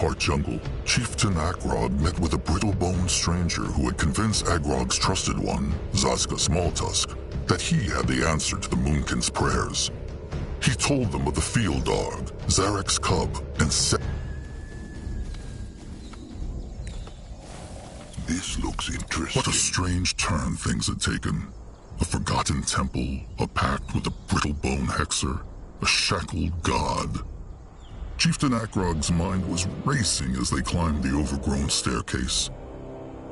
Heart Jungle, Chieftain Akrog met with a brittle-boned stranger who had convinced Agrog's trusted one, Zazka Smalltusk, that he had the answer to the Moonkin's prayers. He told them of the field dog, Zarek's cub, and said, "This looks interesting." What a strange turn things had taken. A forgotten temple, a pact with a brittle-bone hexer, a shackled god. Chieftain Akrog's mind was racing as they climbed the overgrown staircase.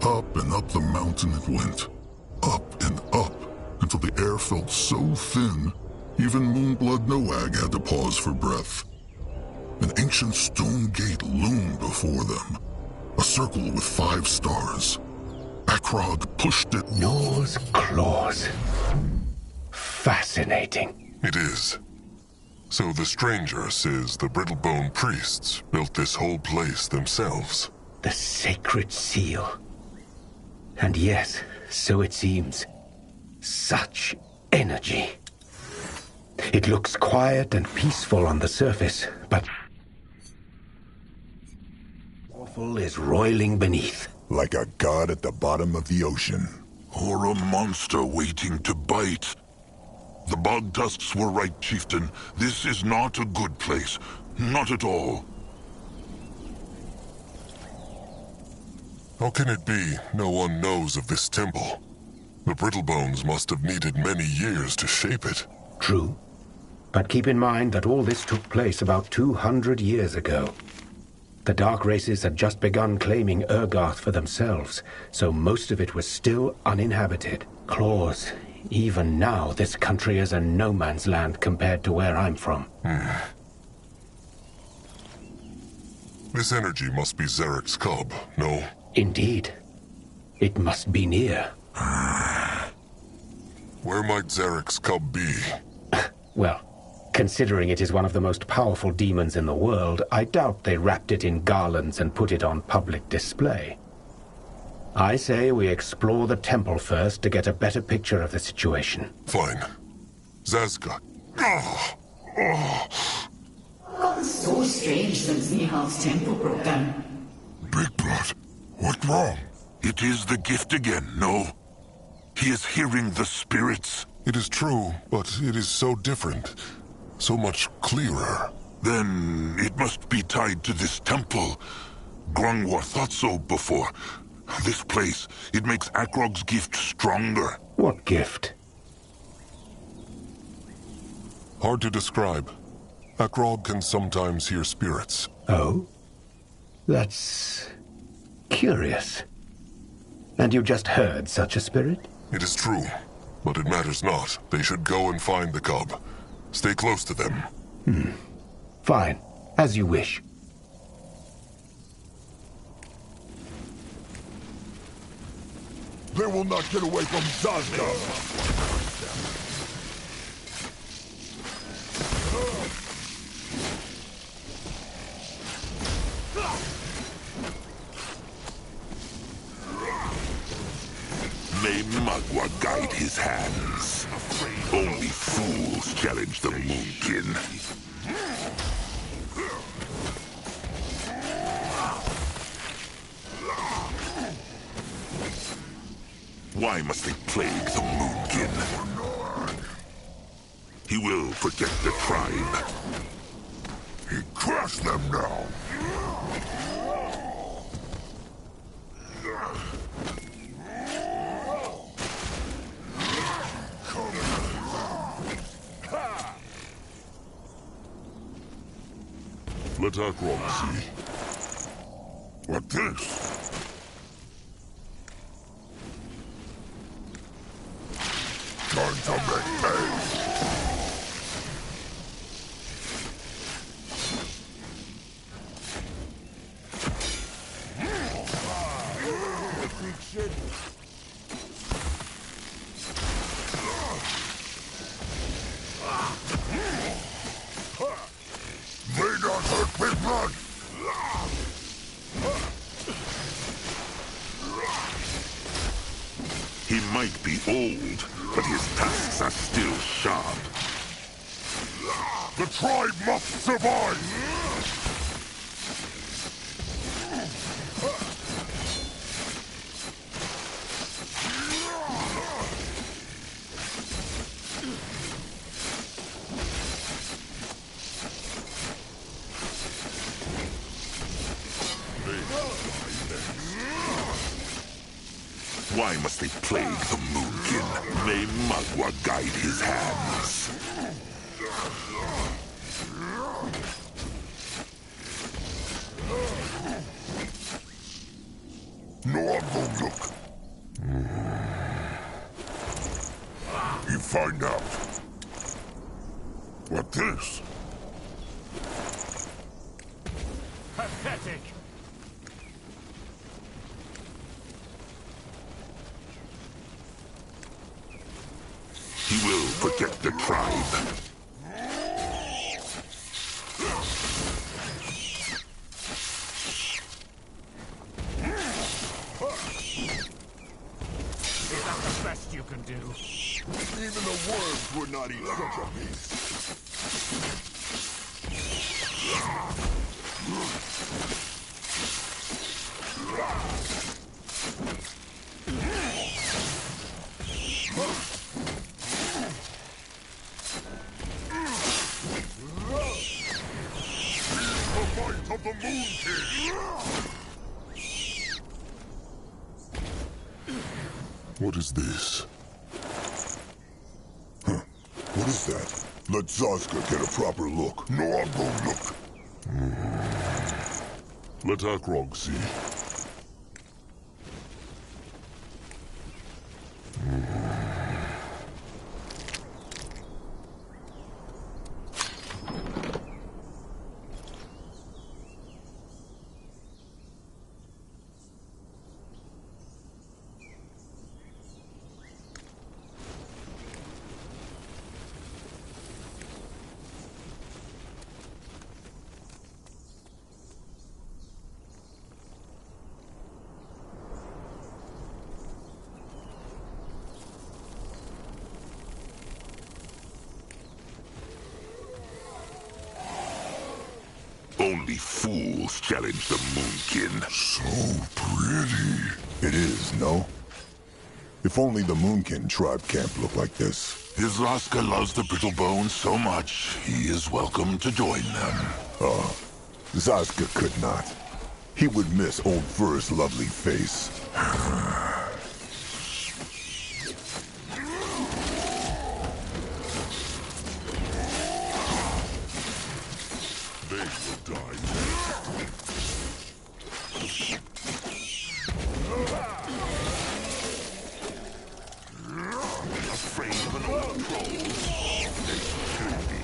Up and up the mountain it went. Up and up, until the air felt so thin, even Moonblood Noag had to pause for breath. An ancient stone gate loomed before them. A circle with 5 stars. Akrog pushed it. Gnor's claws. Fascinating. It is. So the stranger says the Brittlebone priests built this whole place themselves. The sacred seal. And yes, so it seems. Such energy. It looks quiet and peaceful on the surface, but awful is roiling beneath. Like a god at the bottom of the ocean. Or a monster waiting to bite. The Bog Tusks were right, Chieftain. This is not a good place. Not at all. How can it be no one knows of this temple? The Brittlebones must have needed many years to shape it. True. But keep in mind that all this took place about 200 years ago. The Dark Races had just begun claiming Urgarth for themselves, so most of it was still uninhabited. Claws. Even now, this country is a no-man's land compared to where I'm from. This energy must be Zarek's cub, no? Indeed. It must be near. Where might Zarek's cub be? Well, considering it is one of the most powerful demons in the world, I doubt they wrapped it in garlands and put it on public display. I say we explore the temple first to get a better picture of the situation. Fine. Zazka. Gotten so strange since Nihal's temple broke down. Big Blood, what's wrong? It is the gift again, no? He is hearing the spirits. It is true, but it is so different. So much clearer. Then it must be tied to this temple. Grungwar thought so before. This place, it makes Akrog's gift stronger. What gift? Hard to describe. Akrog can sometimes hear spirits. Oh? That's curious. And you just heard such a spirit? It is true, but it matters not. They should go and find the cub. Stay close to them. Fine. As you wish. They will not get away from Zazka! May Magua guide his hands. Only fools challenge the Moonkin. Why must they plague the Moonkin? He will protect the tribe. He crushed them now. Let Akrog see. What this? Time to make hay! May not hurt Big Blood! He might be old, but his tusks are still sharp. The tribe must survive! Why must they plague the Moonkin? May Magua guide his hands. No, I'm gonna look. You find out. What this? Pathetic! He will protect the tribe. Is that the best you can do? Even the worms would not eat such a beast. The might of the Moonkin! What is this? What is that? Let Zazka get a proper look. No, I'm gonna look. Let Akrog see. Only fools challenge the Moonkin. So pretty. It is, no? If only the Moonkin tribe can't look like this. If Zazka loves the Brittlebone so much, he is welcome to join them. Zazka could not. He would miss Old Fur's lovely face. They will die. Afraid of an old troll? They should be.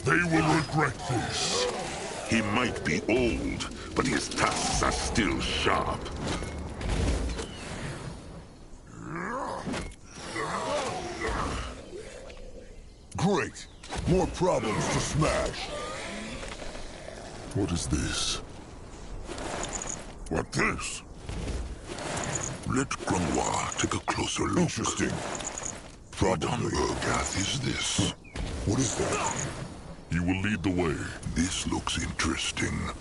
They will regret this. He might be old, but his tusks are still sharp. Great! More problems to smash! What is this? What this? Let Grunwa take a closer look. Interesting. What on Urgath is this? What is that? You will lead the way. This looks interesting.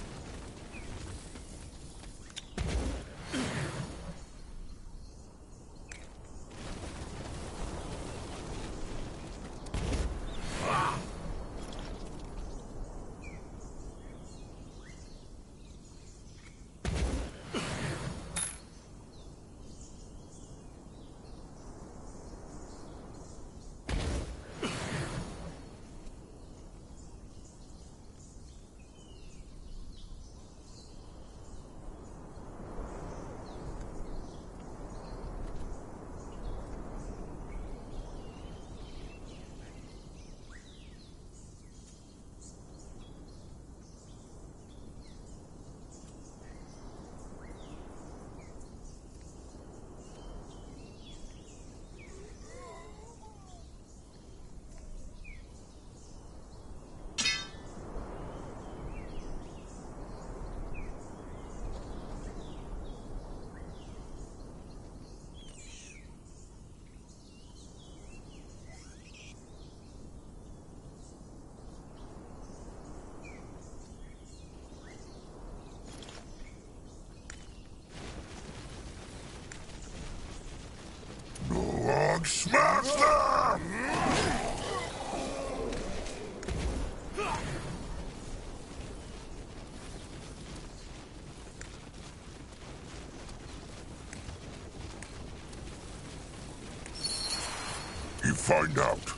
You find out.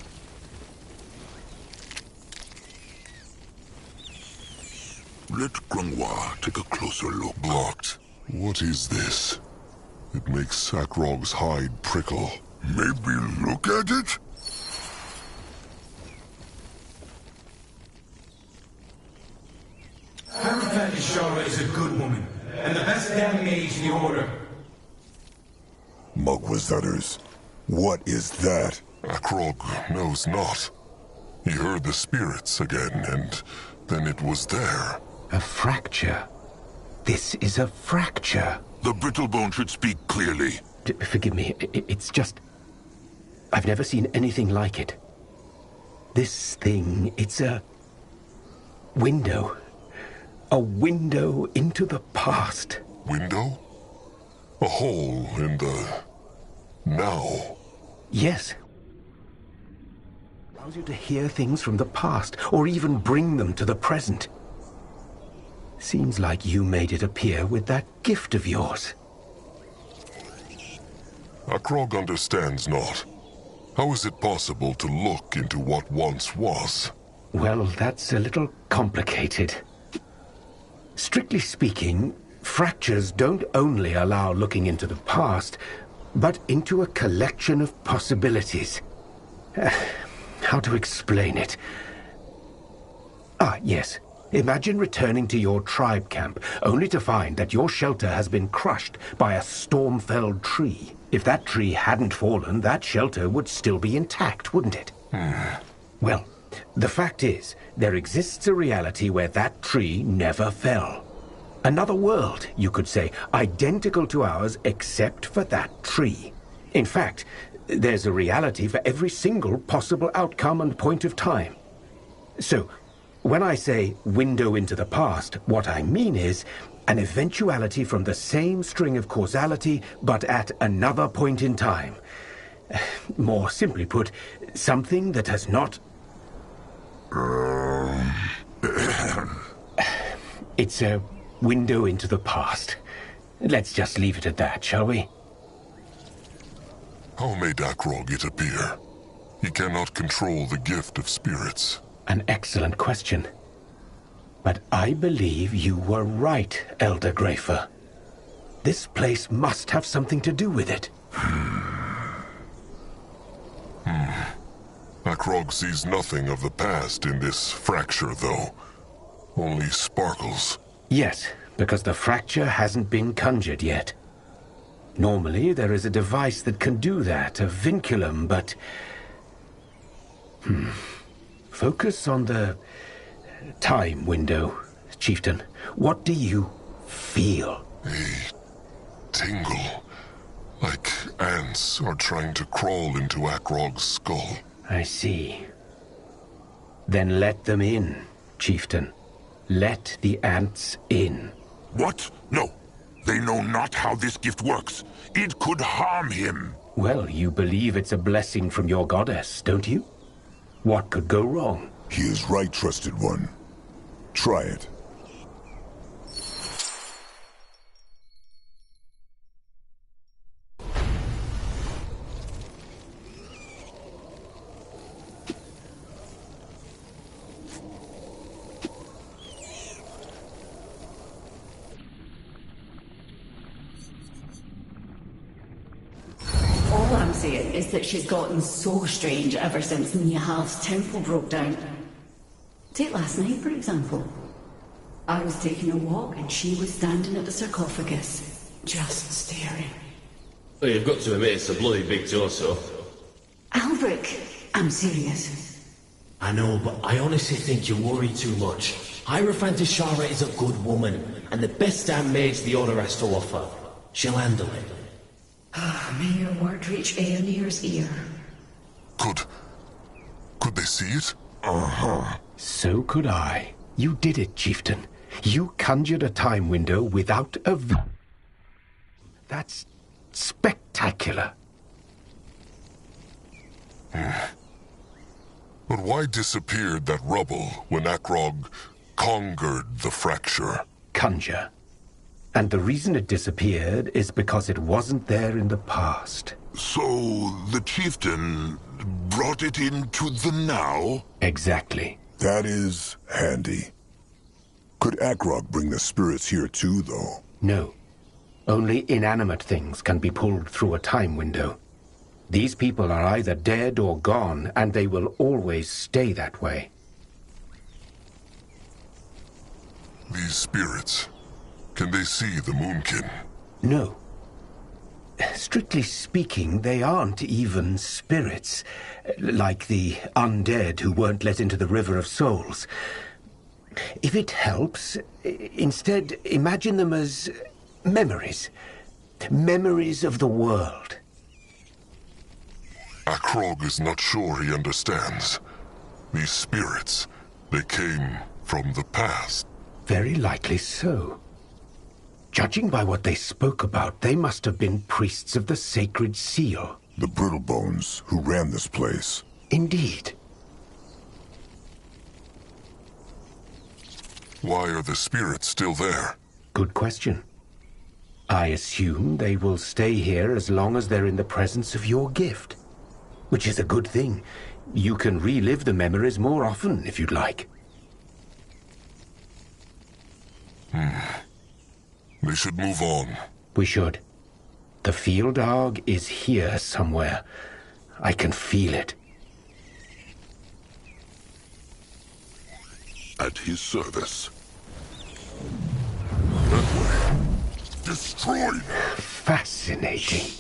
Let Grungwa take a closer look. Blocked. What is this? It makes Sakrog's hide prickle. Maybe look at it? Hierophant Ishara is a good woman, and the best damn mage in the Order. Mugwazutters, what is that? Akrog knows not. He heard the spirits again, and then it was there. A fracture. This is a fracture. The Brittlebone should speak clearly. Forgive me, it's just... I've never seen anything like it. This thing, it's a... window. A window into the past. Window? A hole in the... now. Yes. Allows you to hear things from the past, or even bring them to the present. Seems like you made it appear with that gift of yours. Akrog understands not. How is it possible to look into what once was? Well, that's a little complicated. Strictly speaking, fractures don't only allow looking into the past, but into a collection of possibilities. How to explain it? Ah, yes. Imagine returning to your tribe camp, only to find that your shelter has been crushed by a storm-felled tree. If that tree hadn't fallen, that shelter would still be intact, wouldn't it? Well, the fact is, there exists a reality where that tree never fell. Another world, you could say, identical to ours except for that tree. In fact, there's a reality for every single possible outcome and point of time. So, when I say window into the past, what I mean is an eventuality from the same string of causality, but at another point in time. More simply put, something that has not... It's a window into the past. Let's just leave it at that, shall we? How made Akrog it appear? He cannot control the gift of spirits. An excellent question. But I believe you were right, Elder Grafer. This place must have something to do with it. Akrog sees nothing of the past in this fracture, though. Only sparkles. Yes, because the fracture hasn't been conjured yet. Normally, there is a device that can do that, a vinculum, but... Focus on the time window, Chieftain. What do you feel? A tingle. Like ants are trying to crawl into Akrog's skull. I see. Then let them in, Chieftain. Let the ants in. What? No. They know not how this gift works. It could harm him. Well, you believe it's a blessing from your goddess, don't you? What could go wrong? He is right, trusted one. Try it. All I'm saying is that she's gotten so strange ever since Nihal's temple broke down. Take last night, for example. I was taking a walk and she was standing at the sarcophagus, just staring. Well, you've got to admit it's a bloody big torso. Albric, I'm serious. I know, but I honestly think you worry too much. Hierophant Ishara is a good woman, and the best damn mage the Order has to offer. She'll handle it. May your word reach Aeonir's ear. Could they see it? So could I. You did it, Chieftain. You conjured a time window without a... That's spectacular. But why disappeared that rubble when Akrog conquered the fracture? Conjure. And the reason it disappeared is because it wasn't there in the past. So the chieftain brought it into the now? Exactly. That is handy. Could Akrog bring the spirits here too, though? No. Only inanimate things can be pulled through a time window. These people are either dead or gone, and they will always stay that way. These spirits, can they see the Moonkin? No. Strictly speaking, they aren't even spirits, like the undead who weren't let into the River of Souls. If it helps, instead imagine them as memories. Memories of the world. Akrog is not sure he understands. These spirits, they came from the past. Very likely so. Judging by what they spoke about, they must have been priests of the Sacred Seal. The Brittlebones who ran this place. Indeed. Why are the spirits still there? Good question. I assume they will stay here as long as they're in the presence of your gift. Which is a good thing. You can relive the memories more often, if you'd like. They should move on. We should. The Fieldhag is here somewhere. I can feel it. At his service. That way. Destroy them. Fascinating.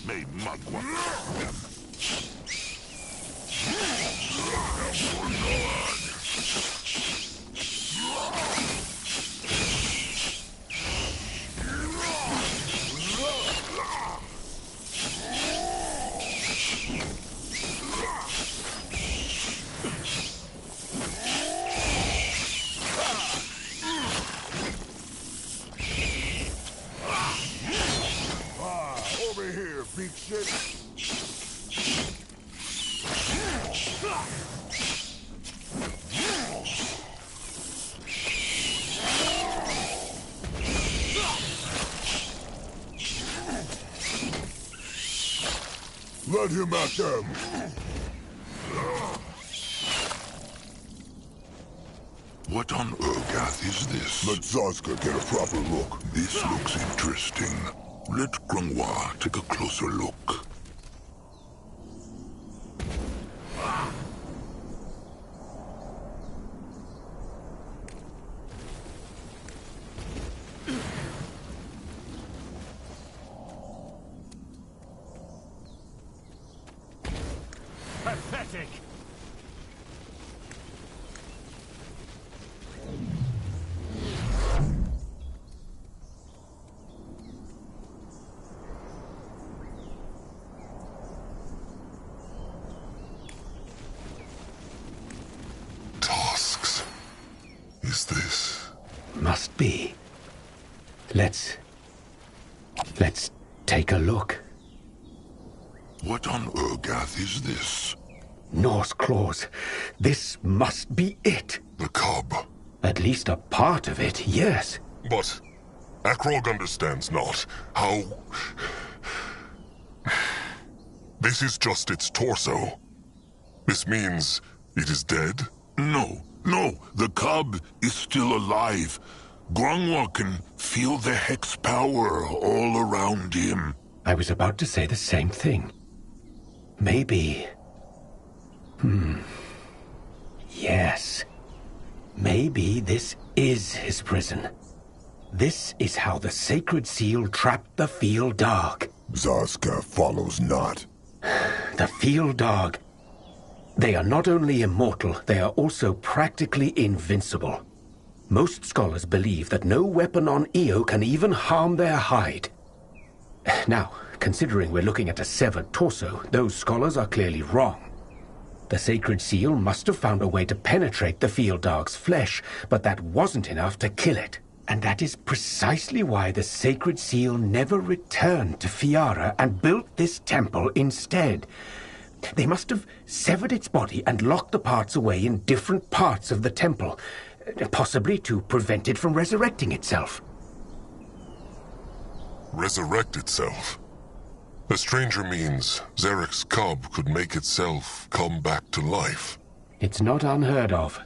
May Magua. Over here, big shit. Let him at them. What on Urgath is this? Let Zazka get a proper look. This looks interesting. Let Grungwa take a closer look. Pathetic! Tasks. Is this? Must be. Let's take a look. What on Urgath is this? Norse claws. This must be it. The cub. At least a part of it, yes. But Akrog understands not how... This is just its torso. This means it is dead? No, the cub is still alive. Grungwa can feel the hex power all around him. I was about to say the same thing. Maybe... Yes. Maybe this is his prison. This is how the Sacred Seal trapped the Fieldhag. Zazka follows not. The Fieldhag. They are not only immortal, they are also practically invincible. Most scholars believe that no weapon on Io can even harm their hide. Now, considering we're looking at a severed torso, those scholars are clearly wrong. The Sacred Seal must have found a way to penetrate the Fieldhag's flesh, but that wasn't enough to kill it. And that is precisely why the Sacred Seal never returned to Fiara and built this temple instead. They must have severed its body and locked the parts away in different parts of the temple, possibly to prevent it from resurrecting itself. Resurrect itself? The stranger means Zarek's cub could make itself come back to life. It's not unheard of,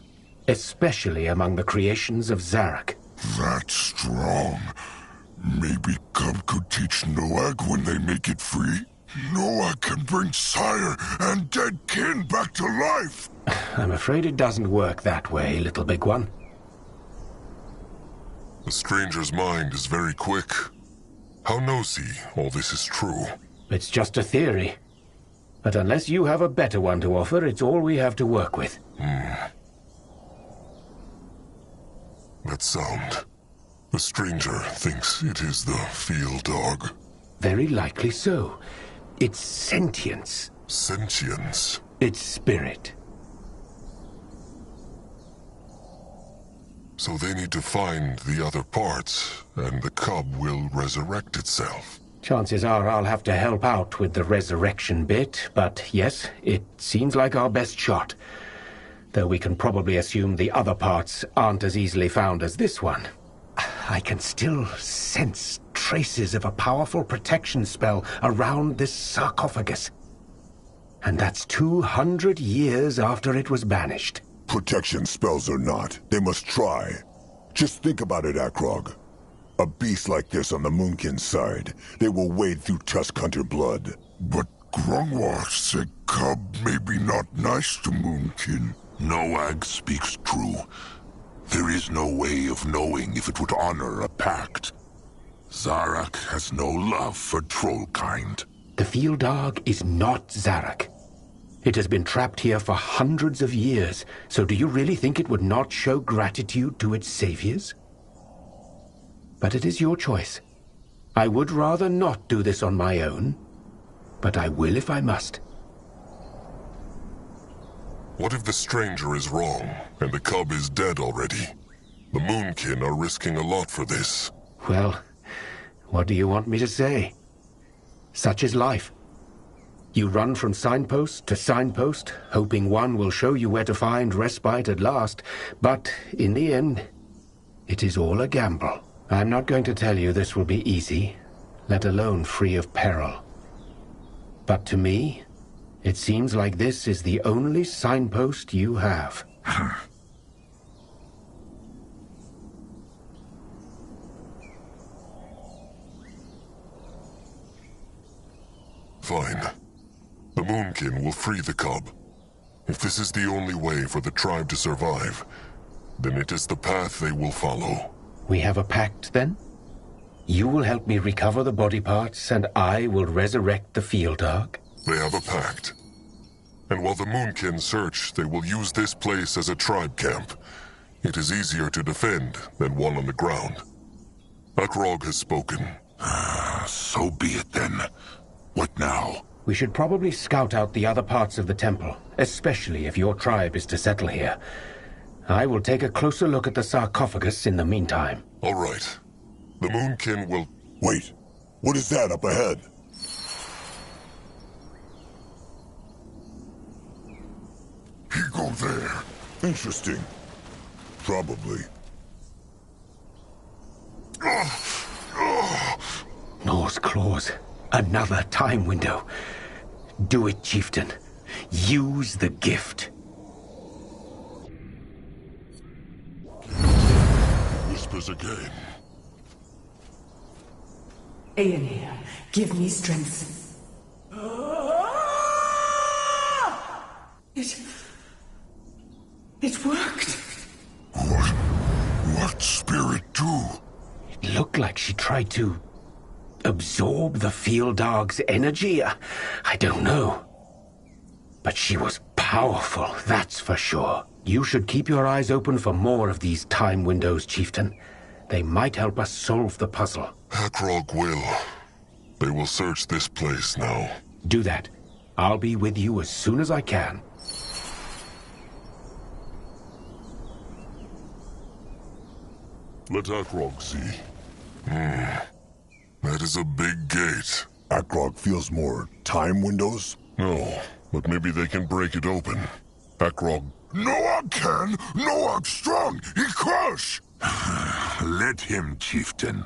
especially among the creations of Zarek. That's strong. Maybe Cub could teach Noag when they make it free? Noag can bring sire and dead kin back to life! I'm afraid it doesn't work that way, little big one. The stranger's mind is very quick. How knows he all this is true? It's just a theory. But unless you have a better one to offer, it's all we have to work with. That sound. The stranger thinks it is the field dog. Very likely so. It's sentience. Sentience? It's spirit. So they need to find the other parts, and the cub will resurrect itself. Chances are I'll have to help out with the resurrection bit, but yes, it seems like our best shot. Though we can probably assume the other parts aren't as easily found as this one. I can still sense traces of a powerful protection spell around this sarcophagus. And that's 200 years after it was banished. Protection spells or not, they must try. Just think about it, Akrog. A beast like this on the Moonkin's side, they will wade through Tusk Hunter blood. But Grungwar said Cub may be not nice to Moonkin. Noag speaks true. There is no way of knowing if it would honor a pact. Zarak has no love for Trollkind. The field dog is not Zarak. It has been trapped here for hundreds of years, so do you really think it would not show gratitude to its saviors? But it is your choice. I would rather not do this on my own, but I will if I must. What if the stranger is wrong, and the cub is dead already? The Moonkin are risking a lot for this. Well, what do you want me to say? Such is life. You run from signpost to signpost, hoping one will show you where to find respite at last, but in the end, it is all a gamble. I'm not going to tell you this will be easy, let alone free of peril. But to me, it seems like this is the only signpost you have. Fine. The Moonkin will free the cub. If this is the only way for the tribe to survive, then it is the path they will follow. We have a pact, then? You will help me recover the body parts, and I will resurrect the field dog? They have a pact. And while the Moonkin search, they will use this place as a tribe camp. It is easier to defend than one on the ground. Akrog has spoken. So be it then. What now? We should probably scout out the other parts of the temple, especially if your tribe is to settle here. I will take a closer look at the sarcophagus in the meantime. All right. The Moonkin will... Wait, what is that up ahead? He go there. Interesting. Probably. Nor's claws. Another time window. Do it, chieftain. Use the gift. Whispers again. Aeonir, give me strength. It worked. What spirit do? It looked like she tried to absorb the field dog's energy. I don't know. But she was powerful, that's for sure. You should keep your eyes open for more of these time windows, chieftain. They might help us solve the puzzle. Akrog will. They will search this place now. Do that. I'll be with you as soon as I can. Let Akrog see. That is a big gate. Akrog feels more time windows? No, but maybe they can break it open. Akrog. Noag can! Noag strong! He crush! Let him, chieftain.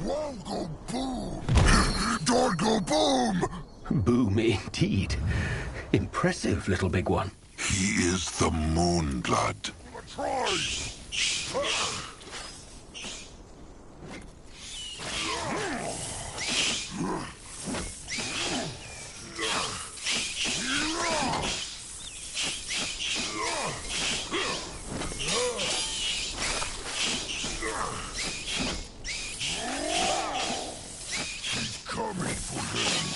Wall go boom! Door go boom! Boom indeed. Impressive, little big one. He is the Moonblood. He's coming for them.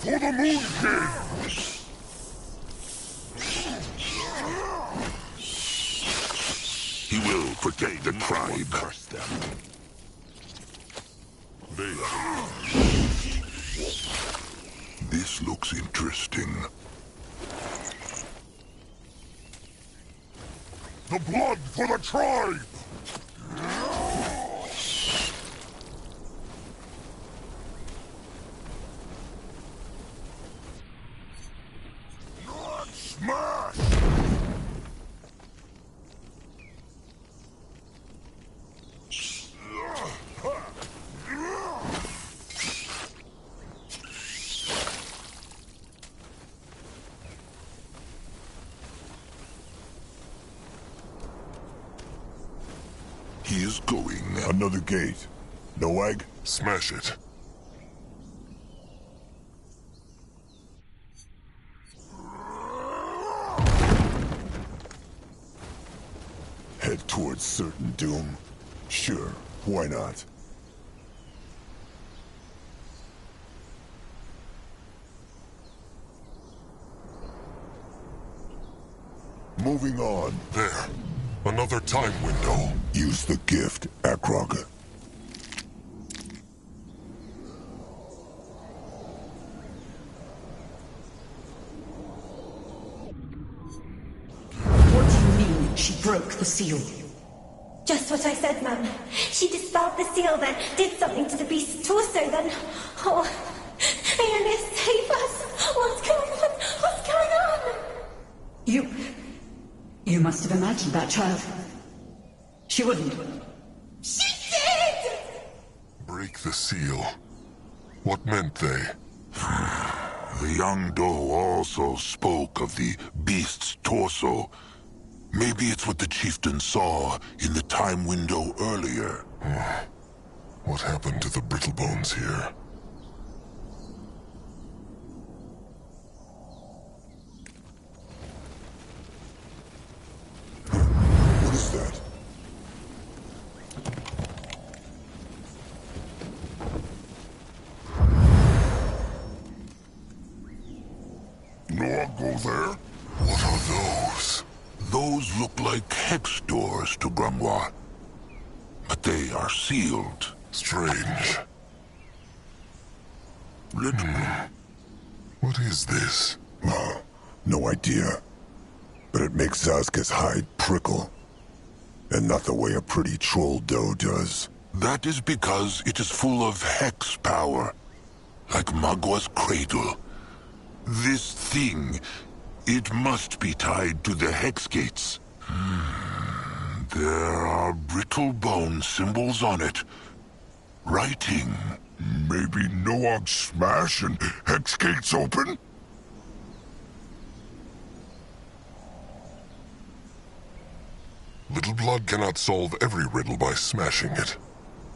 For the Moon King! He will protect the tribe. Curse them. This looks interesting. The blood for the tribe! Smash! He is going. Another gate. Noag? Smash it. Head towards certain doom. Sure, why not? Moving on. There. Another time window. Use the gift, Akrog. What do you mean she broke the seal? Just what I said, Mum. She dispelled the seal, then did something to the beast's torso, then... Oh, Aeolia, save us! What's going on? What's going on? You must have imagined that child. She wouldn't. She did! Break the seal. What meant they? The young doe also spoke of the beast's torso. Maybe it's what the chieftain saw in the time window earlier. What happened to the brittle bones here? What is that? Noah, go there? What are those? Those look like hex doors to Grimoire. But they are sealed. Strange. What is this? Oh, no idea. But it makes Zazka's hide prickle. And not the way a pretty troll doe does. That is because it is full of hex power. Like Magua's cradle. This thing, it must be tied to the hex gates. There are brittle bone symbols on it. Writing. Maybe Noag smash and hex gates open? Little Blood cannot solve every riddle by smashing it.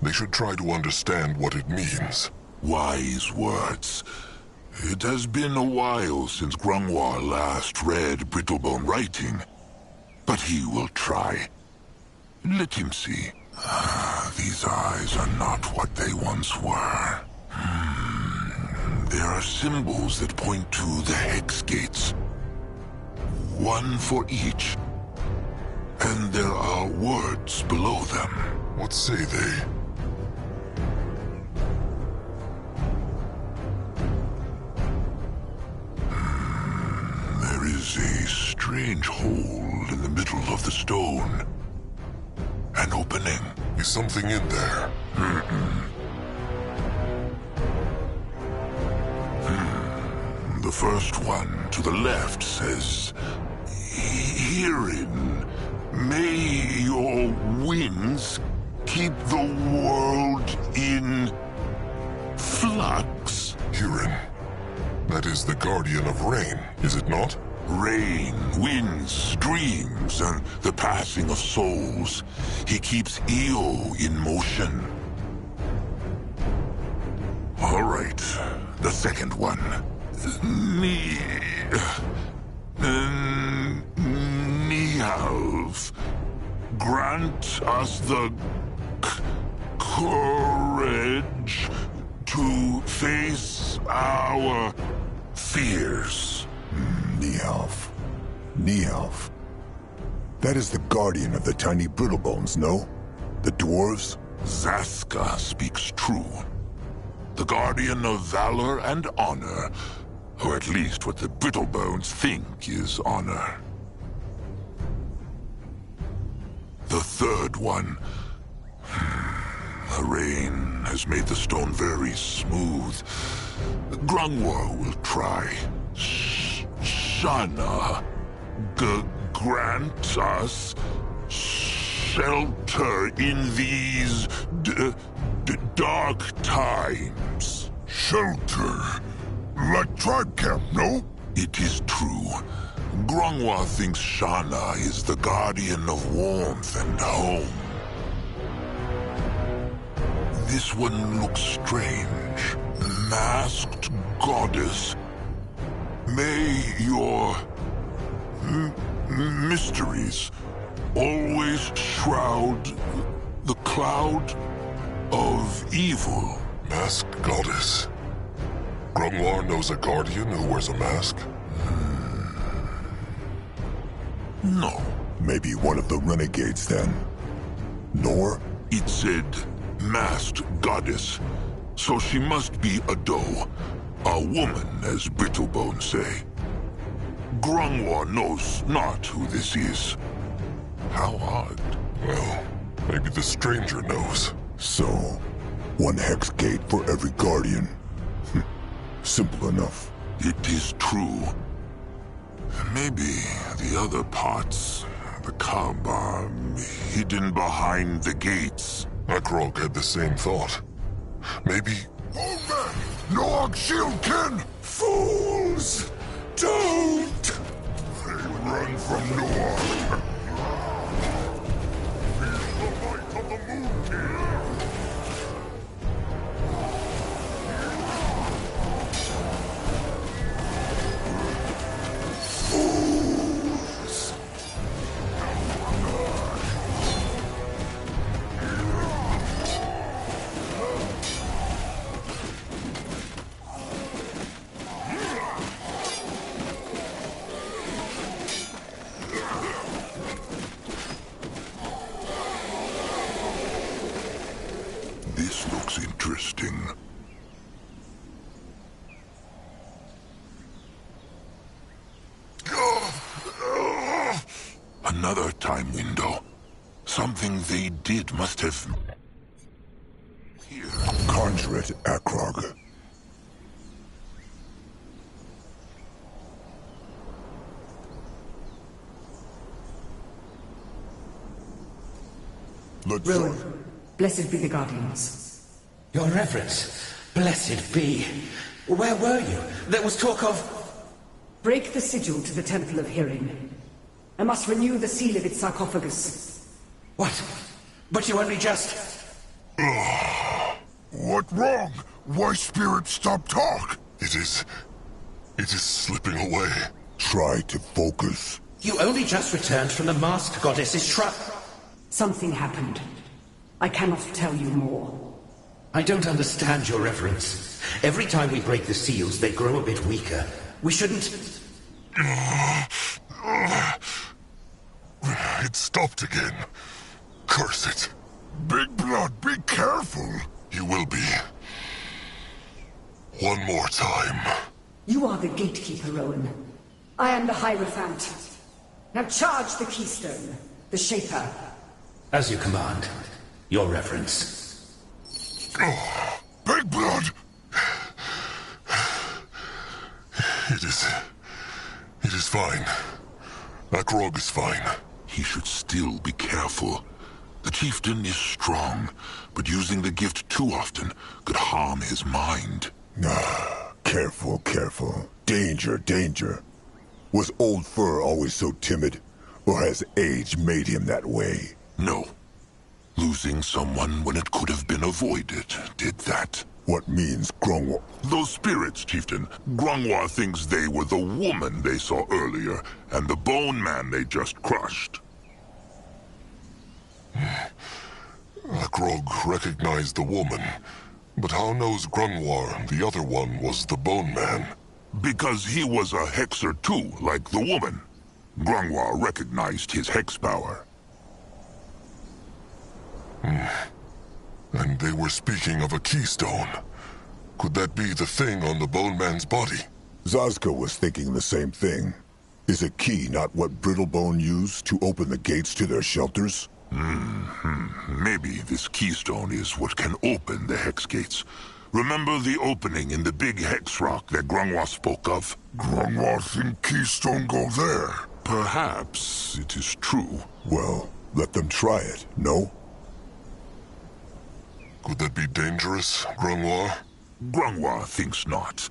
They should try to understand what it means. Wise words. It has been a while since Grimoire last read Brittlebone writing. But he will try. Let him see. These eyes are not what they once were. There are symbols that point to the hex gates. One for each. And there are words below them. What say they? There is a strange hole in the middle of the stone. An opening. Is something in there? The first one to the left says, "Herein, may your winds keep the world in flux." Hurin. That is the Guardian of Rain, is it not? Rain, winds, dreams, and the passing of souls. He keeps Io in motion. All right, the second one. Nihalv, grant us the courage to face our fears. Nihalv. Nihalv. That is the guardian of the tiny Brittlebones, no? The dwarves? Zaska speaks true. The guardian of valor and honor, or at least what the Brittlebones think is honor. The third one. The rain has made the stone very smooth. Grungwar will try. Shana, grant us shelter in these dark times. Shelter? Like tribe camp, no? It is true. Grungwar thinks Shana is the guardian of warmth and home. This one looks strange. Masked goddess. May your mysteries always shroud the cloud of evil. Masked goddess. Grungwar knows a guardian who wears a mask? No. Maybe one of the renegades then. Nor? It said masked goddess. So she must be a doe. A woman, as Brittlebones say. Grungwar knows not who this is. How odd. Well, maybe the stranger knows. So, one hex gate for every guardian. Simple enough. It is true. Maybe the other parts, the cub, are hidden behind the gates. Akrog had the same thought. Maybe... Old man! Noag Shieldkin! Fools! Don't! They run from Noag. Feel the might of the Moon King! This looks interesting. Another time window. Something they did must have... Here. Conjure it, Akrog. Rowan, blessed be the Guardians. Your Reverence, blessed be. Where were you? There was talk of... Break the sigil to the Temple of Hirin. I must renew the seal of its sarcophagus. What? But you only just... What wrong? Why spirit stop talk? It is slipping away. Try to focus. You only just returned from the masked goddess's shrine. Something happened. I cannot tell you more. I don't understand, Your Reverence. Every time we break the seals, they grow a bit weaker. We shouldn't... It stopped again. Curse it. Big Blood, be careful. You will be. One more time. You are the gatekeeper, Rowan. I am the Hierophant. Now charge the keystone, the Shaper. As you command, Your Reverence. Oh, Big Blood! It is fine. Akrog is fine. He should still be careful. The chieftain is strong, but using the gift too often could harm his mind. Careful, careful. Danger, danger. Was Old Fur always so timid? Or has age made him that way? No. Losing someone when it could have been avoided did that. What means Grungwar? Those spirits, Chieftain. Grungwar thinks they were the woman they saw earlier, and the bone man they just crushed. Akrog recognized the woman, but how knows Grungwar the other one was the bone man? Because he was a hexer too, like the woman. Grungwar recognized his hex power. And they were speaking of a keystone. Could that be the thing on the bone man's body? Zazka was thinking the same thing. Is a key not what Brittlebone used to open the gates to their shelters? Maybe this keystone is what can open the hex gates. Remember the opening in the big hex rock that Grungwar spoke of? Grungwar think keystone go there. Perhaps it is true. Well, let them try it, no? Could that be dangerous, Grungwar? Grungwar thinks not.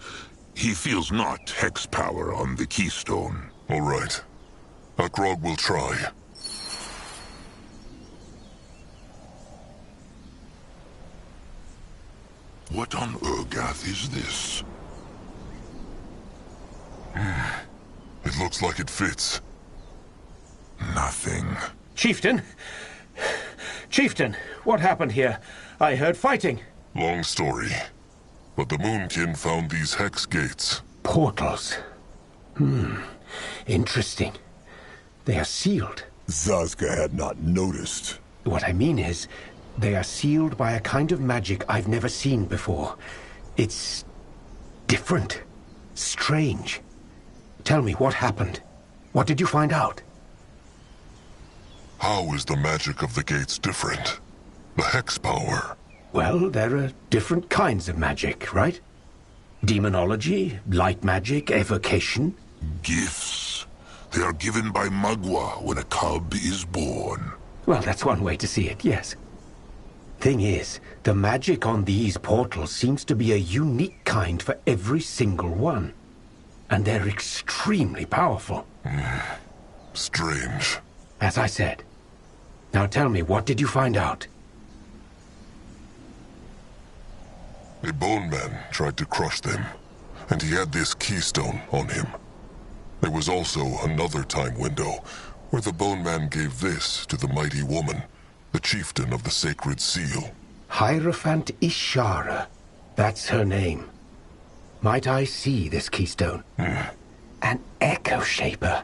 He feels not hex power on the keystone. All right. Akrog will try. What on Urgath is this? It looks like it fits. Nothing. Chieftain? Chieftain, what happened here? I heard fighting. Long story. But the Moonkin found these hex gates. Portals. Interesting. They are sealed. Zazka had not noticed. What I mean is, they are sealed by a kind of magic I've never seen before. It's different. Strange. Tell me, what happened? What did you find out? How is the magic of the gates different? The hex power. Well, there are different kinds of magic, right? Demonology, light magic, evocation. Gifts. They are given by Magua when a cub is born. Well, that's one way to see it, yes. Thing is, the magic on these portals seems to be a unique kind for every single one. And they're extremely powerful. Strange. As I said. Now tell me, what did you find out? A bone man tried to crush them, and he had this keystone on him. There was also another time window where the bone man gave this to the mighty woman, the chieftain of the Sacred Seal. Hierophant Ishara. That's her name. Might I see this keystone? An echo shaper.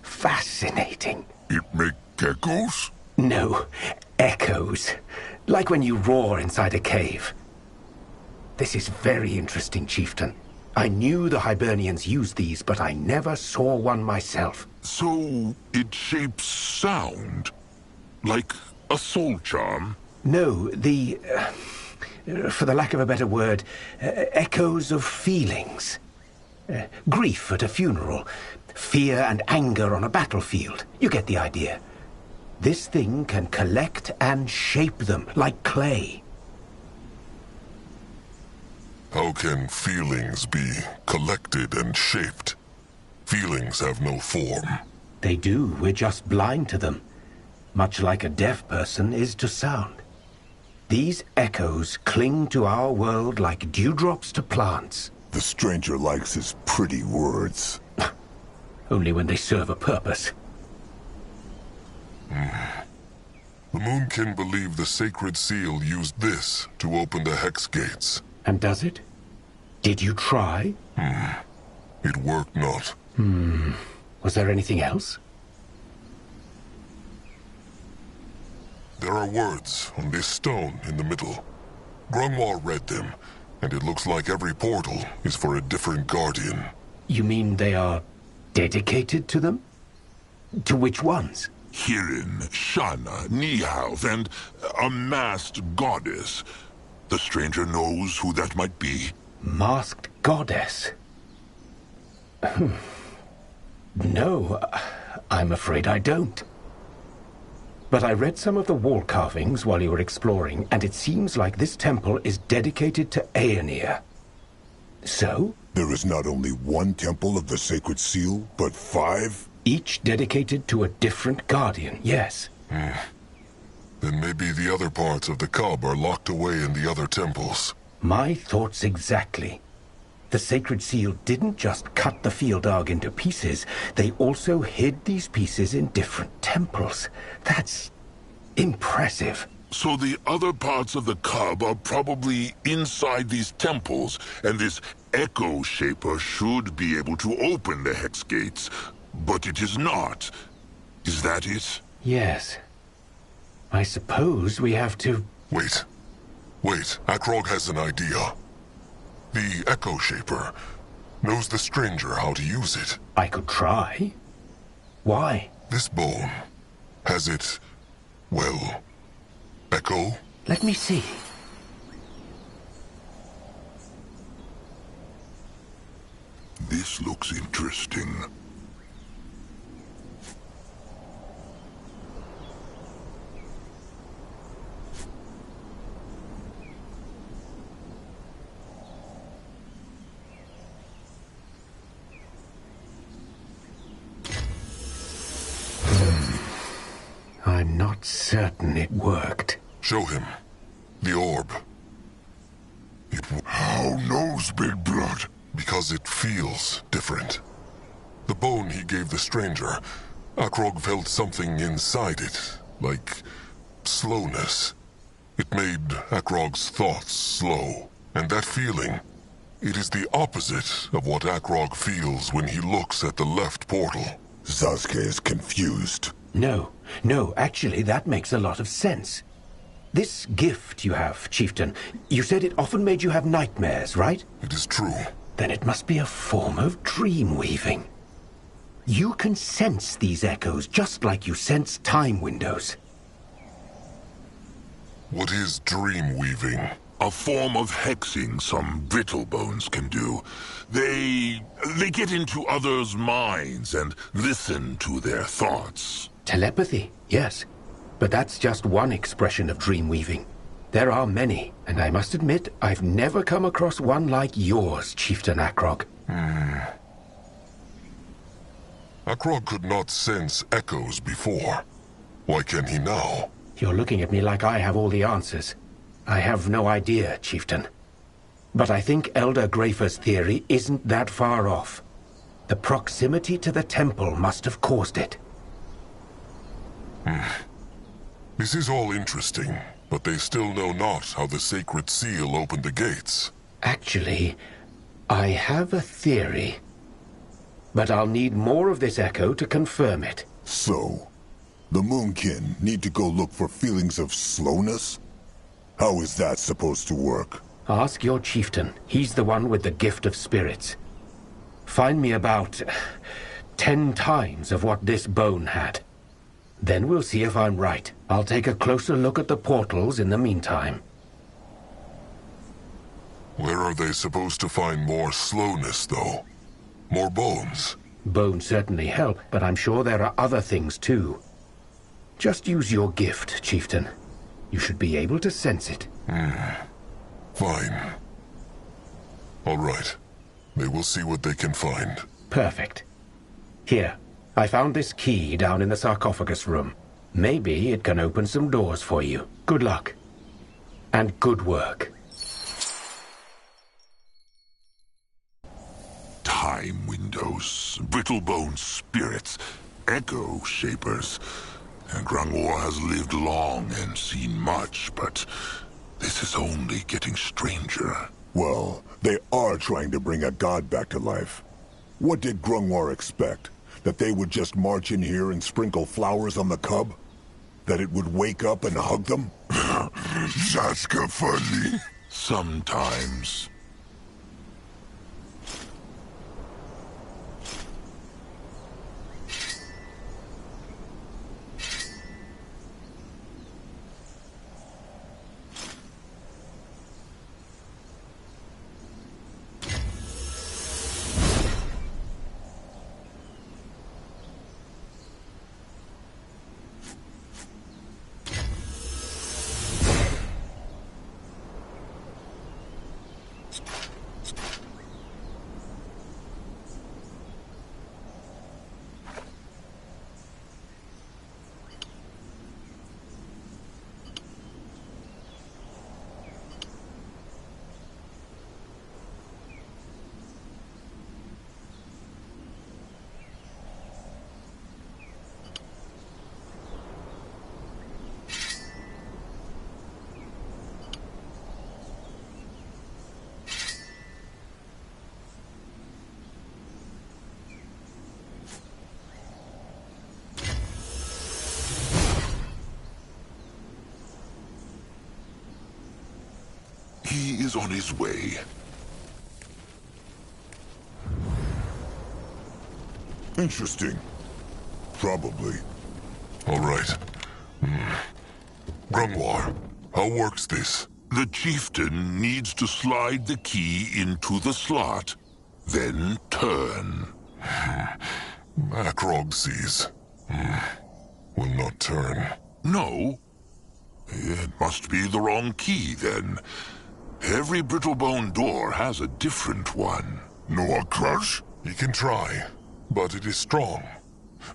Fascinating. It make echoes? No, echoes. Like when you roar inside a cave. This is very interesting, Chieftain. I knew the Hibernians used these, but I never saw one myself. So it shapes sound? Like a soul charm? No, for the lack of a better word, echoes of feelings. Grief at a funeral, fear and anger on a battlefield. You get the idea. This thing can collect and shape them like clay. How can feelings be collected and shaped? Feelings have no form. They do, we're just blind to them. Much like a deaf person is to sound. These echoes cling to our world like dewdrops to plants. The stranger likes his pretty words. Only when they serve a purpose. The Moonkin believe the Sacred Seal used this to open the hex gates. And does it? Did you try? It worked not. Was there anything else? There are words on this stone in the middle. Grungwar read them, and it looks like every portal is for a different guardian. You mean they are dedicated to them? To which ones? Kirin, Shana, Nihalv, and a masked goddess. The stranger knows who that might be. Masked goddess? No, I'm afraid I don't. But I read some of the wall carvings while you were exploring, and it seems like this temple is dedicated to Aenir. So? There is not only one temple of the Sacred Seal, but 5? Each dedicated to a different guardian, yes. Then maybe the other parts of the cub are locked away in the other temples. My thoughts exactly. The Sacred Seal didn't just cut the Fieldar into pieces, they also hid these pieces in different temples. That's impressive. So the other parts of the cub are probably inside these temples, and this Echo Shaper should be able to open the Hex Gates, but it is not. Is that it? Yes. I suppose we have to... Wait. Akrog has an idea. The Echo Shaper knows the stranger how to use it. I could try. Why? This bone, has it, well, echo? Let me see. This looks interesting. I'm not certain it worked. Show him. The orb. How knows Big Blood? Because it feels different. The bone he gave the stranger, Akrog felt something inside it, like slowness. It made Akrog's thoughts slow, and that feeling, it is the opposite of what Akrog feels when he looks at the left portal. Sasuke is confused. No, actually that makes a lot of sense. This gift you have, Chieftain, you said it often made you have nightmares, right? It is true. Then it must be a form of dream weaving. You can sense these echoes just like you sense time windows. What is dream weaving? A form of hexing some brittle bones can do. They get into others' minds and listen to their thoughts. Telepathy, yes. But that's just one expression of dream weaving. There are many, and I must admit, I've never come across one like yours, Chieftain Akrog. Akrog could not sense echoes before. Why can he now? You're looking at me like I have all the answers. I have no idea, Chieftain. But I think Elder Grafer's theory isn't that far off. The proximity to the temple must have caused it. This is all interesting, but they still know not how the Sacred Seal opened the gates. Actually, I have a theory. But I'll need more of this echo to confirm it. So, the Moonkin need to go look for feelings of slowness? How is that supposed to work? Ask your chieftain. He's the one with the gift of spirits. Find me about 10 times of what this bone had. Then we'll see if I'm right. I'll take a closer look at the portals in the meantime. Where are they supposed to find more slowness, though? More bones? Bones certainly help, but I'm sure there are other things too. Just use your gift, Chieftain. You should be able to sense it. Fine. All right. They will see what they can find. Perfect. Here, I found this key down in the sarcophagus room. Maybe it can open some doors for you. Good luck. And good work. Time windows, brittle-boned spirits, echo shapers. And Grungwar has lived long and seen much, but this is only getting stranger. Well, they are trying to bring a god back to life. What did Grungwar expect? That they would just march in here and sprinkle flowers on the cub? That it would wake up and hug them? Zaska funny. Sometimes. He is on his way. Interesting. Probably. All right. Grungwar, how works this? The chieftain needs to slide the key into the slot, then turn. Akrog sees. Will not turn. No. It must be the wrong key, then. Every Brittlebone door has a different one. Noah Crush? He can try, but it is strong.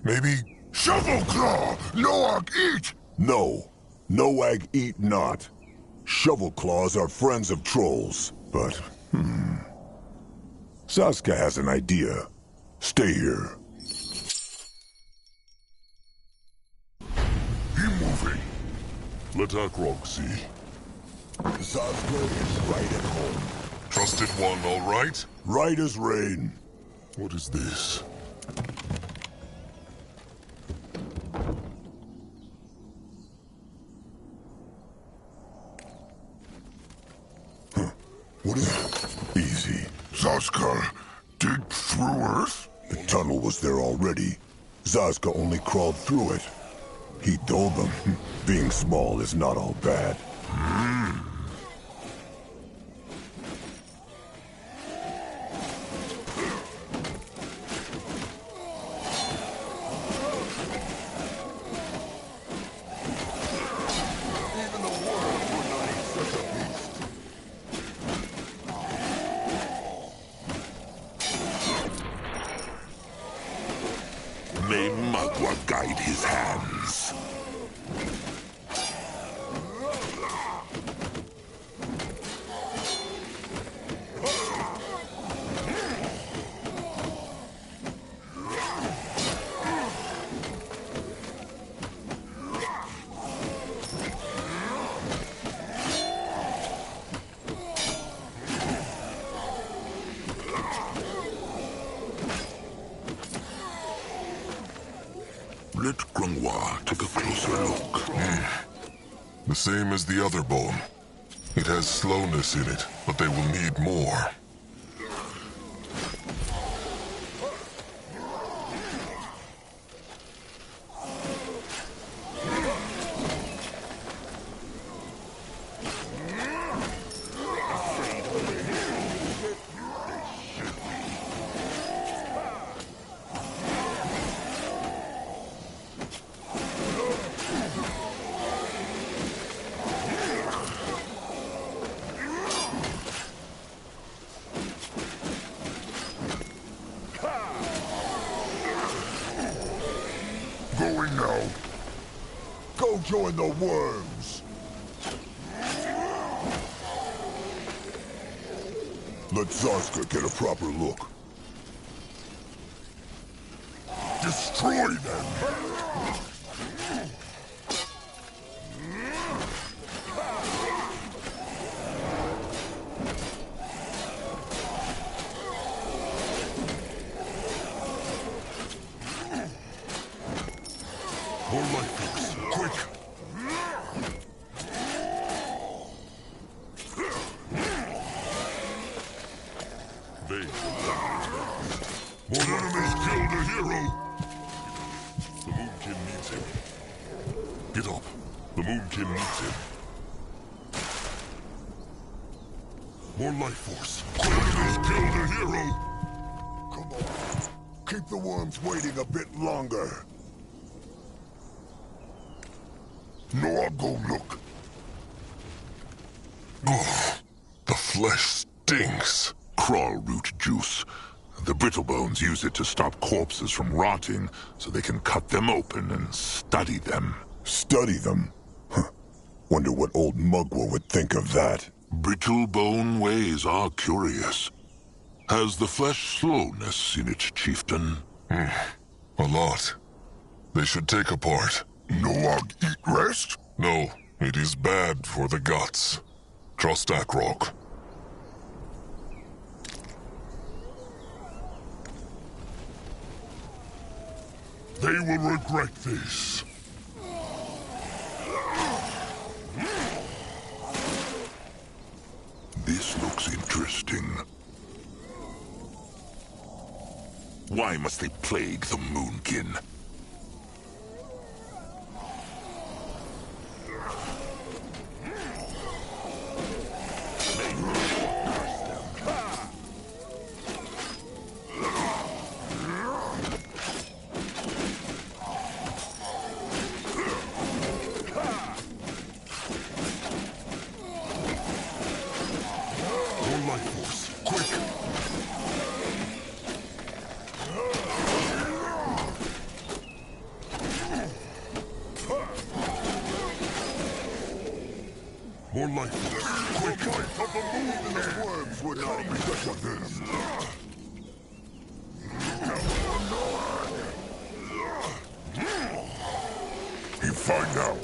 Maybe... Shovelclaw! Noah, eat! No. Noag eat not. Shovelclaws are friends of trolls, but... Zaska has an idea. Stay here. He moving. Let Akrog see. Zaska is right at home. Trusted one, all right? Right as rain. What is this? What is it? Easy. Zaska, dig through Earth? The tunnel was there already. Zaska only crawled through it. He told them, being small is not all bad. May Magua guide his hands. Let Grungwa take a closer look. The same as the other bone. It has slowness in it, but they will need more. Going now. Go join the worms! Let Zaska get a proper look. Destroy them! More light picks, quick! way. One enemy's killed a hero. The Moonkin needs him. Get up. The Moonkin needs him. More life force. One enemy's killed a hero. Come on. Keep the worms waiting a bit longer. No, I'll go look. Oh, the flesh stinks. Crawl root juice. The Brittlebones use it to stop corpses from rotting, so they can cut them open and study them. Study them? Huh. Wonder what old Mugwa would think of that. Brittlebone ways are curious. Has the flesh slowness in it, chieftain? A lot. They should take apart. No, I'll eat rest? No, it is bad for the guts. Trust Akrog. They will regret this. This looks interesting. Why must they plague the Moonkin? More life force. Quick! Life of the moon and the worms would not be such a thing. He find out.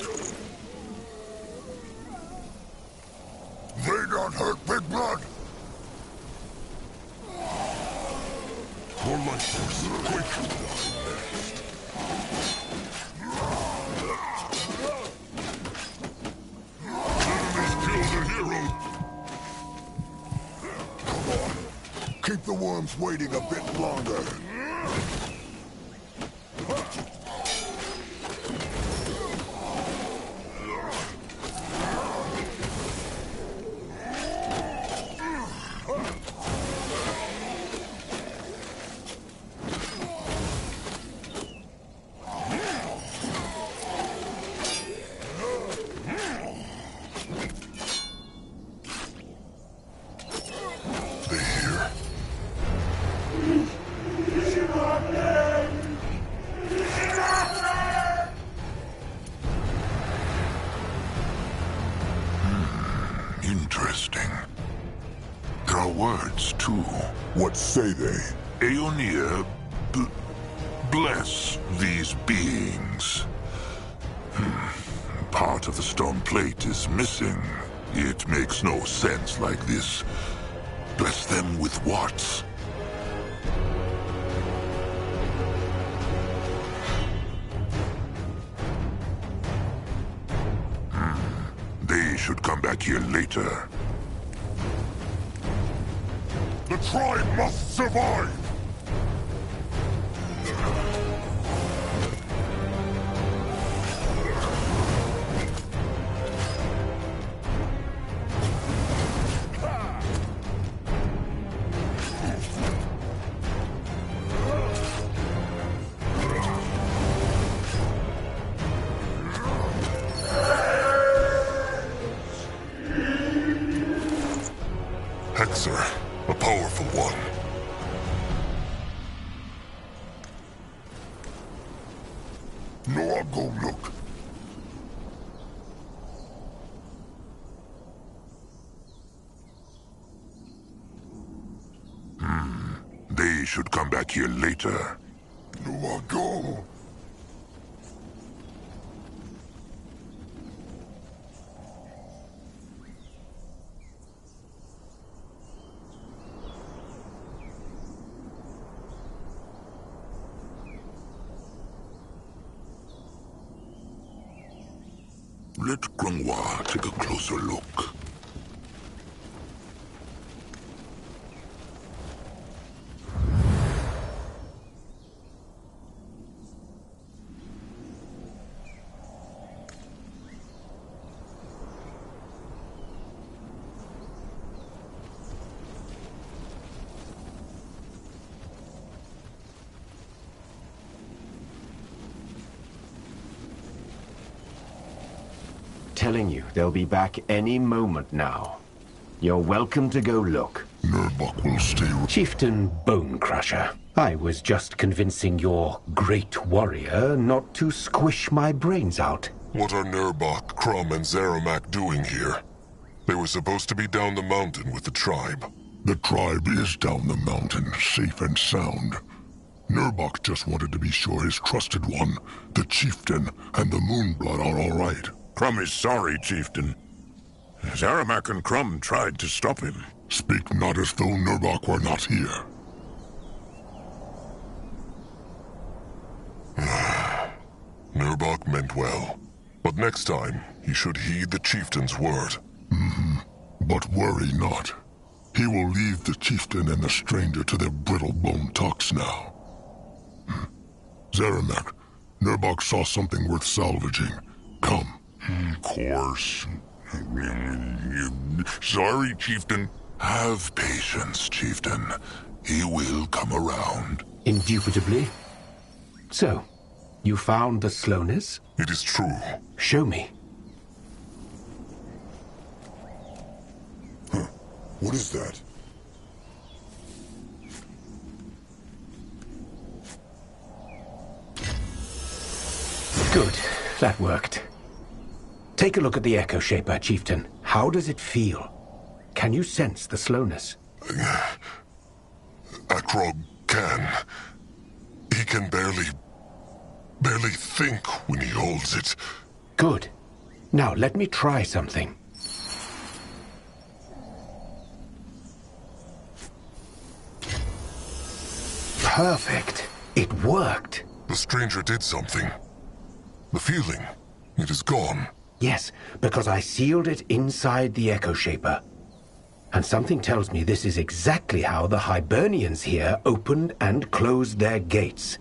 They not hurt Big Blood. More life force. Quick! Keep the worms waiting a bit longer. Interesting. There are words, too. What say they? Aeonia bless these beings. Part of the stone plate is missing. It makes no sense like this. Bless them with what? They should come back here later. The tribe must survive! Hexer, a powerful one. No, I'll go look. They should come back here later. No, I'll go. Let Grungwa take a closer look. telling you, they'll be back any moment now. You're welcome to go look. Nurbok will stay... Chieftain Bonecrusher, I was just convincing your great warrior not to squish my brains out. What are Nurbok, Crumb, and Zaramak doing here? They were supposed to be down the mountain with the tribe. The tribe is down the mountain, safe and sound. Nurbok just wanted to be sure his trusted one, the Chieftain, and the Moonblood are all right. Crumb is sorry, Chieftain. Zaramak and Crumb tried to stop him. Speak not as though Nurbok were not here. Nurbok meant well, but next time he should heed the Chieftain's word. But worry not. He will leave the Chieftain and the stranger to their brittle-bone talks now. Zaramak, Nurbok saw something worth salvaging. Come. Of course. Sorry, Chieftain. Have patience, Chieftain. He will come around. Indubitably. So, you found the slowness? It is true. Show me. What is that? Good. That worked. Take a look at the Echo Shaper, Chieftain. How does it feel? Can you sense the slowness? Akrog can. He can barely think when he holds it. Good. Now let me try something. Perfect. It worked. The stranger did something. The feeling, it is gone. Yes, because I sealed it inside the Echo Shaper. And something tells me this is exactly how the Hibernians here opened and closed their gates.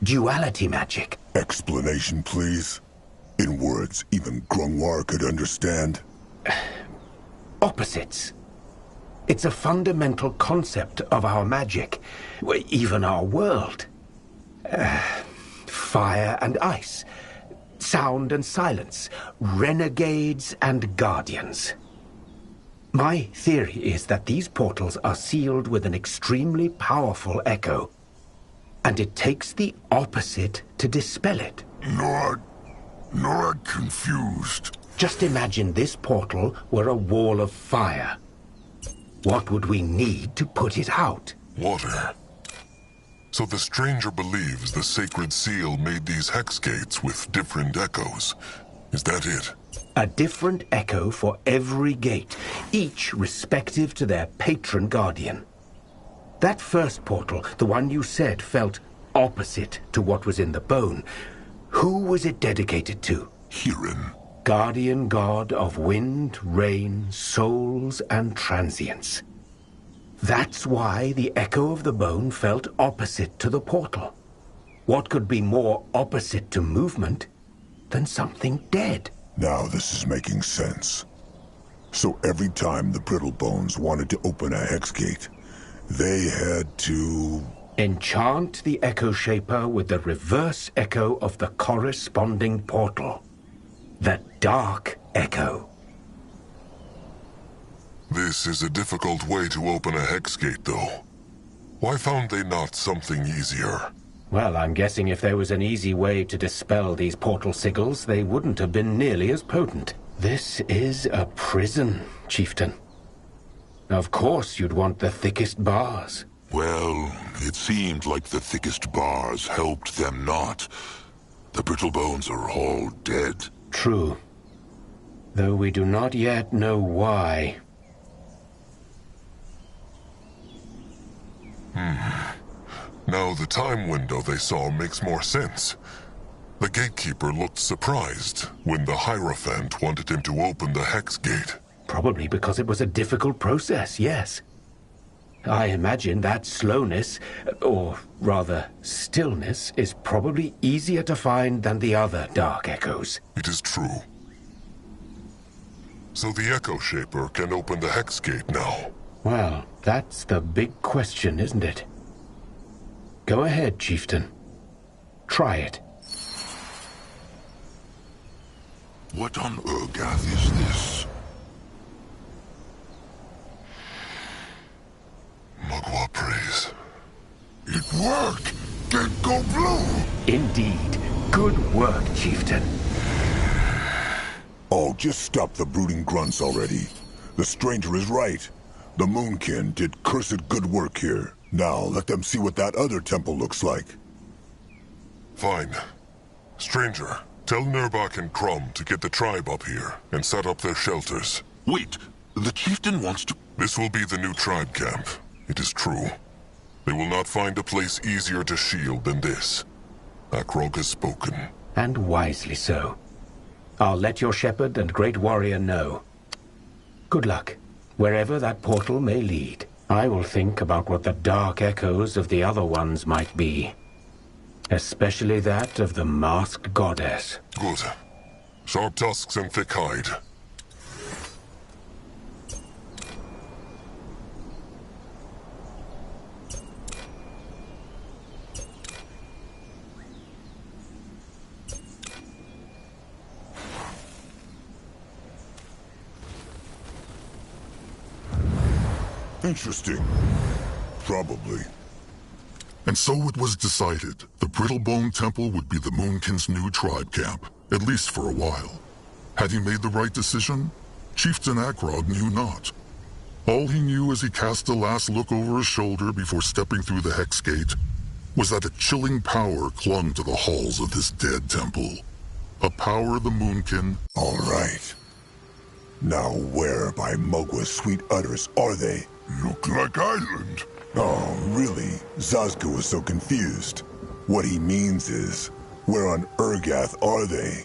Duality magic. Explanation, please. In words even Grungwar could understand. Opposites. It's a fundamental concept of our magic, even our world. Fire and ice, sound and silence, renegades and guardians. My theory is that these portals are sealed with an extremely powerful echo, and it takes the opposite to dispel it. Not confused. Just imagine this portal were a wall of fire. What would we need to put it out? Water. So the stranger believes the sacred seal made these hex gates with different echoes. Is that it? A different echo for every gate, each respective to their patron guardian. That first portal, the one you said felt opposite to what was in the bone, who was it dedicated to? Hirin. Guardian god of wind, rain, souls, and transience. That's why the echo of the bone felt opposite to the portal. What could be more opposite to movement than something dead? Now this is making sense. So every time the Brittlebones wanted to open a hex gate, they had to... enchant the Echo Shaper with the reverse echo of the corresponding portal. The Dark Echo. This is a difficult way to open a hex gate, though. Why found they not something easier? Well, I'm guessing if there was an easy way to dispel these portal sigils, they wouldn't have been nearly as potent. This is a prison, Chieftain. Of course you'd want the thickest bars. Well, it seemed like the thickest bars helped them not. The Brittlebones are all dead. True. Though we do not yet know why. Now the time window they saw makes more sense. The gatekeeper looked surprised when the Hierophant wanted him to open the hex gate. Probably because it was a difficult process, yes. I imagine that slowness, or rather stillness, is probably easier to find than the other dark echoes. It is true. So the Echo Shaper can open the hex gate now. Well, that's the big question, isn't it? Go ahead, Chieftain. Try it. What on Urgath is this? Magua prays. It worked! Get-Go Blue! Indeed. Good work, Chieftain. Oh, just stop the brooding grunts already. The stranger is right. The Moonkin did cursed good work here. Now, let them see what that other temple looks like. Fine. Stranger, tell Nurbak and Crumb to get the tribe up here and set up their shelters. Wait, the chieftain wants to... This will be the new tribe camp. It is true. They will not find a place easier to shield than this. Akrog has spoken. And wisely so. I'll let your shepherd and great warrior know. Good luck. Wherever that portal may lead, I will think about what the dark echoes of the other ones might be. Especially that of the masked goddess. Good. Sharp tusks and thick hide. Interesting. Probably. And so it was decided. The Brittlebone Temple would be the Moonkin's new tribe camp, at least for a while. Had he made the right decision? Chieftain Akrog knew not. All he knew as he cast a last look over his shoulder before stepping through the Hex Gate was that a chilling power clung to the halls of this dead temple. A power the Moonkin... All right. Now where by Mogua's sweet utters are they? Look like island. Oh, really? Zazka was so confused. What he means is, where on Urgath are they?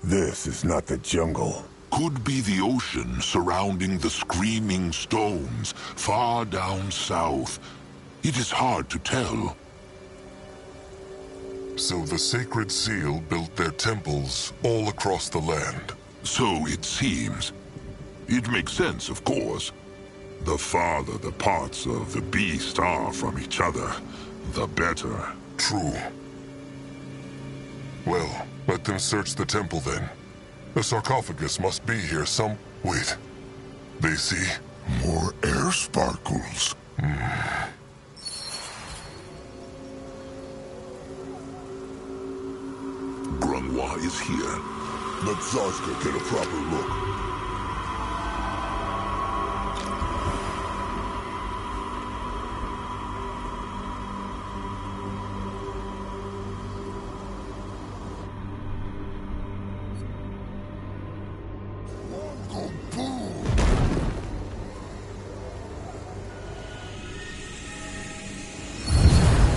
This is not the jungle. Could be the ocean surrounding the Screaming Stones, far down south. It is hard to tell. So the Sacred Seal built their temples all across the land. So it seems. It makes sense, of course. The farther the parts of the beast are from each other, the better. True. Well, let them search the temple then. The sarcophagus must be here some... Wait. They see? More air sparkles. Grunwa is here. Let Zazka get a proper look.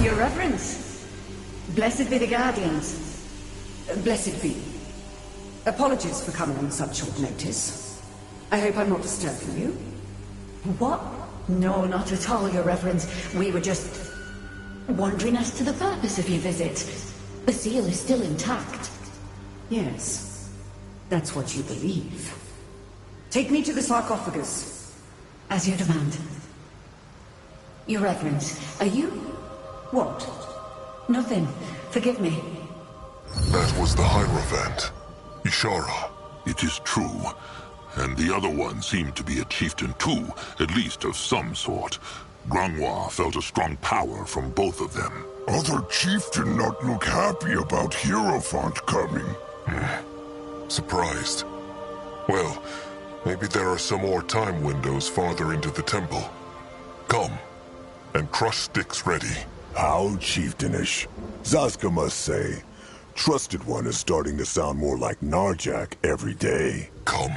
Your Reverence. Blessed be the Guardians. Blessed be. Apologies for coming on such short notice. I hope I'm not disturbing you. What? No, not at all, Your Reverence. We were just wondering as to the purpose of your visit. The seal is still intact. Yes, that's what you believe. Take me to the sarcophagus. As you demand. Your Reverence, are you... What? Nothing. Forgive me. That was the Hierophant. Ishara. It is true. And the other one seemed to be a chieftain too, at least of some sort. Grunwa felt a strong power from both of them. Other chieftain not look happy about Hierophant coming. Surprised. Well, maybe there are some more time windows farther into the temple. Come, and crush sticks ready. How chieftanish. Zazka must say. Trusted One is starting to sound more like Narjak every day. Come.